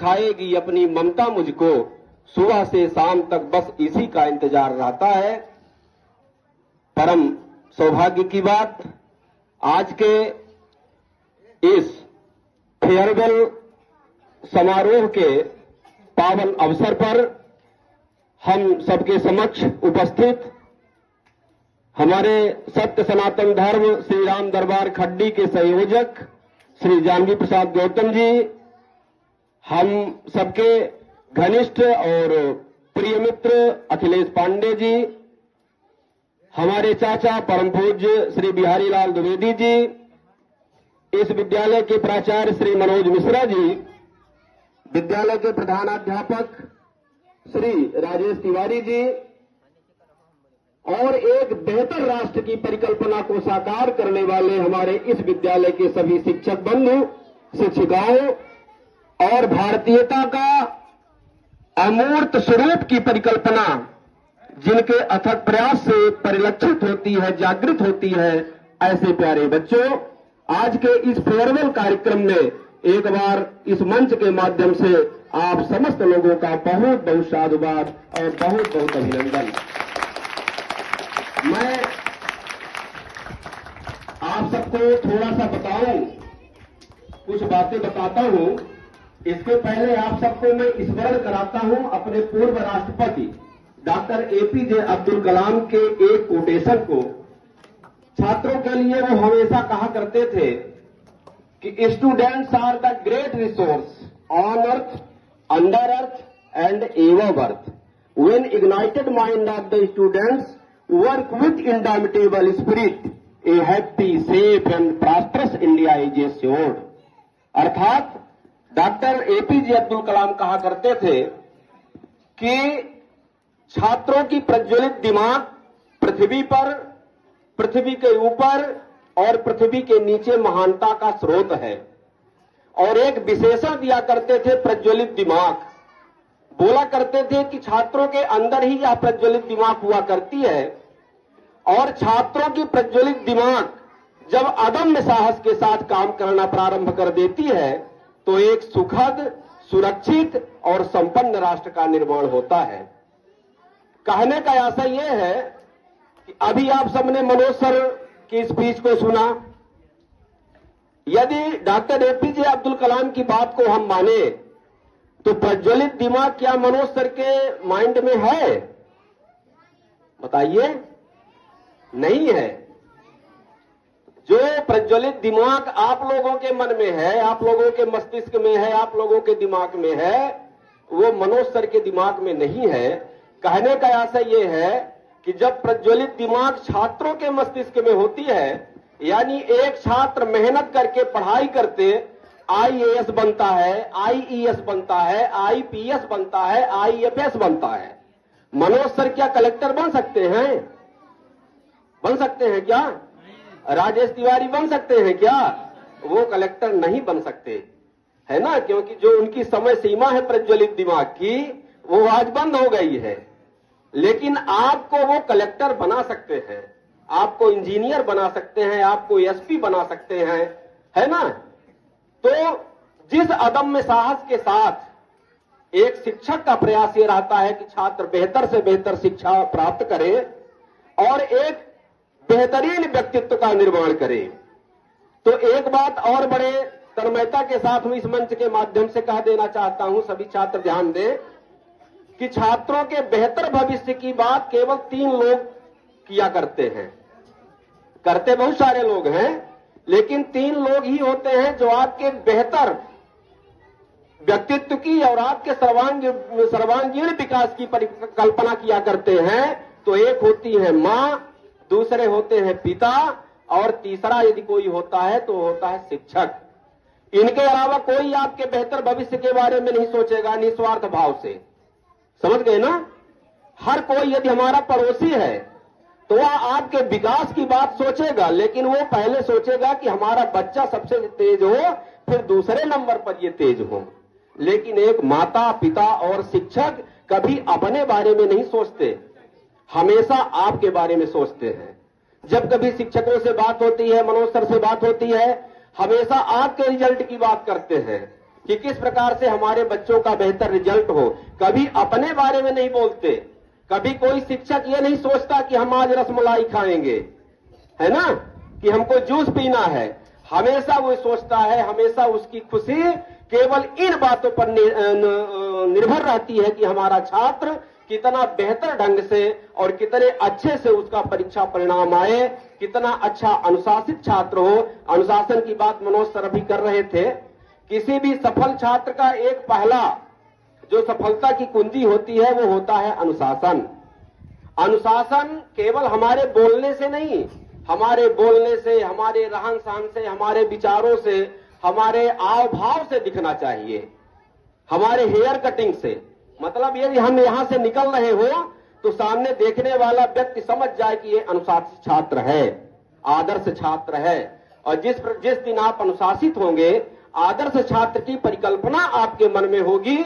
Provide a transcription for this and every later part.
दिखाएगी अपनी ममता मुझको, सुबह से शाम तक बस इसी का इंतजार रहता है। परम सौभाग्य की बात, आज के इस फेयरवेल समारोह के पावन अवसर पर हम सबके समक्ष उपस्थित हमारे सत्य सनातन धर्म श्री राम दरबार खड्डी के संयोजक श्री जानवी प्रसाद गौतम जी, हम सबके घनिष्ठ और प्रिय मित्र अखिलेश पांडे जी, हमारे चाचा परम पूज्य श्री बिहारी लाल द्विवेदी जी, इस विद्यालय के प्राचार्य श्री मनोज मिश्रा जी, विद्यालय के प्रधानाध्यापक श्री राजेश तिवारी जी और एक बेहतर राष्ट्र की परिकल्पना को साकार करने वाले हमारे इस विद्यालय के सभी शिक्षक बंधु, शिक्षिकाओं और भारतीयता का अमूर्त स्वरूप की परिकल्पना जिनके अथक प्रयास से परिलक्षित होती है, जागृत होती है, ऐसे प्यारे बच्चों, आज के इस फेयरवेल कार्यक्रम में एक बार इस मंच के माध्यम से आप समस्त लोगों का बहुत बहुत साधुवाद और बहुत बहुत अभिनंदन। मैं आप सबको थोड़ा सा बताऊं, कुछ बातें बताता हूं। इसके पहले आप सबको मैं स्मरण कराता हूं अपने पूर्व राष्ट्रपति डॉक्टर एपीजे अब्दुल कलाम के एक कोटेशन को। छात्रों के लिए वो हमेशा कहा करते थे कि students are the great resource on earth, under earth and above earth. When ignited mind of the students work with indomitable spirit, a happy, safe and prosperous India is assured। अर्थात डॉक्टर एपीजे अब्दुल कलाम कहा करते थे कि छात्रों की प्रज्वलित दिमाग पृथ्वी पर, पृथ्वी के ऊपर और पृथ्वी के नीचे महानता का स्रोत है। और एक विशेषण दिया करते थे प्रज्वलित दिमाग, बोला करते थे कि छात्रों के अंदर ही यह प्रज्वलित दिमाग हुआ करती है और छात्रों की प्रज्वलित दिमाग जब अदम्य साहस के साथ काम करना प्रारंभ कर देती है तो एक सुखद, सुरक्षित और संपन्न राष्ट्र का निर्माण होता है। कहने का आशय यह है कि अभी आप सबने मनोज सर की स्पीच को सुना। यदि डॉक्टर एपीजे अब्दुल कलाम की बात को हम माने तो प्रज्वलित दिमाग क्या मनोज सर के माइंड में है? बताइए, नहीं है। जो प्रज्वलित दिमाग आप लोगों के मन में है, आप लोगों के मस्तिष्क में है, आप लोगों के दिमाग में है, वो मनोज सर के दिमाग में नहीं है। कहने का आशय ये है कि जब प्रज्वलित दिमाग छात्रों के मस्तिष्क में होती है, यानी एक छात्र मेहनत करके पढ़ाई करते आईएएस बनता है, आईईएस बनता है, आईपीएस बनता है, आईएफएस बनता है। मनोज सर क्या कलेक्टर बन सकते हैं? बन सकते हैं क्या? राजेश तिवारी बन सकते हैं क्या? वो कलेक्टर नहीं बन सकते, है ना, क्योंकि जो उनकी समय सीमा है प्रज्वलित दिमाग की वो आज बंद हो गई है। लेकिन आपको वो कलेक्टर बना सकते हैं, आपको इंजीनियर बना सकते हैं, आपको एसपी बना सकते हैं, है ना। तो जिस अदम्य साहस के साथ एक शिक्षक का प्रयास ये रहता है कि छात्र बेहतर से बेहतर शिक्षा प्राप्त करे और एक बेहतरीन व्यक्तित्व का निर्माण करे, तो एक बात और बड़े तन्मयता के साथ मैं इस मंच के माध्यम से कह देना चाहता हूं, सभी छात्र ध्यान दें कि छात्रों के बेहतर भविष्य की बात केवल 3 लोग किया करते हैं। करते बहुत सारे लोग हैं, लेकिन 3 लोग ही होते हैं जो आपके बेहतर व्यक्तित्व की और आपके सर्वांगीण विकास की परिकल्पना किया करते हैं। तो एक होती है मां, दूसरे होते हैं पिता और तीसरा यदि कोई होता है तो होता है शिक्षक। इनके अलावा कोई आपके बेहतर भविष्य के बारे में नहीं सोचेगा निस्वार्थ भाव से, समझ गए ना। हर कोई यदि हमारा पड़ोसी है तो वह आपके विकास की बात सोचेगा, लेकिन वो पहले सोचेगा कि हमारा बच्चा सबसे तेज हो, फिर दूसरे नंबर पर ये तेज हो। लेकिन एक माता, पिता और शिक्षक कभी अपने बारे में नहीं सोचते, हमेशा आपके बारे में सोचते हैं। जब कभी शिक्षकों से बात होती है, मनोज सर से बात होती है, हमेशा आपके रिजल्ट की बात करते हैं। कि किस प्रकार से हमारे बच्चों का बेहतर रिजल्ट हो। कभी अपने बारे में नहीं बोलते, कभी कोई शिक्षक ये नहीं सोचता कि हम आज रसमलाई खाएंगे, है ना, कि हमको जूस पीना है। हमेशा वो सोचता है, हमेशा उसकी खुशी केवल इन बातों पर निर्भर रहती है कि हमारा छात्र कितना बेहतर ढंग से और कितने अच्छे से उसका परीक्षा परिणाम आए, कितना अच्छा अनुशासित छात्र हो। अनुशासन की बात मनोज सर अभी कर रहे थे। किसी भी सफल छात्र का एक पहला जो सफलता की कुंजी होती है वो होता है अनुशासन। अनुशासन केवल हमारे बोलने से नहीं, हमारे बोलने से, हमारे रहन सहन से, हमारे विचारों से, हमारे आव भाव से दिखना चाहिए, हमारे हेयर कटिंग से। मतलब यदि हम यहां से निकल रहे हो तो सामने देखने वाला व्यक्ति समझ जाए कि ये अनुशासित छात्र है, आदर्श छात्र है। और जिस दिन आप अनुशासित होंगे, आदर्श छात्र की परिकल्पना आपके मन में होगी,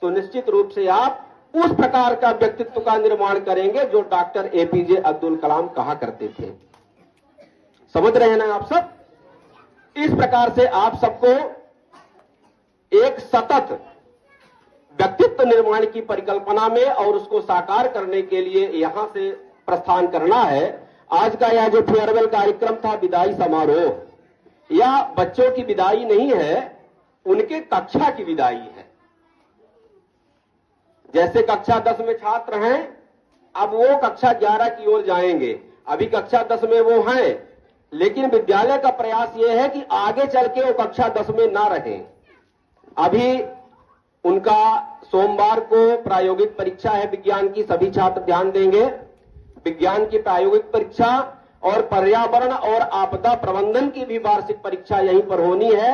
तो निश्चित रूप से आप उस प्रकार का व्यक्तित्व का निर्माण करेंगे जो डॉक्टर एपीजे अब्दुल कलाम कहा करते थे। समझ रहे हैं ना आप सब? इस प्रकार से आप सबको एक सतत व्यक्तित्व निर्माण की परिकल्पना में और उसको साकार करने के लिए यहां से प्रस्थान करना है। आज का यह जो फेयरवेल कार्यक्रम था, विदाई समारोह, यह बच्चों की विदाई नहीं है, उनके कक्षा की विदाई है। जैसे कक्षा 10 में छात्र हैं, अब वो कक्षा 11 की ओर जाएंगे। अभी कक्षा 10 में वो हैं, लेकिन विद्यालय का प्रयास ये है कि आगे चल के वो कक्षा 10 में ना रहें। अभी उनका सोमवार को प्रायोगिक परीक्षा है विज्ञान की, सभी छात्र ध्यान देंगे। विज्ञान की प्रायोगिक परीक्षा और पर्यावरण और आपदा प्रबंधन की भी वार्षिक परीक्षा यहीं पर होनी है।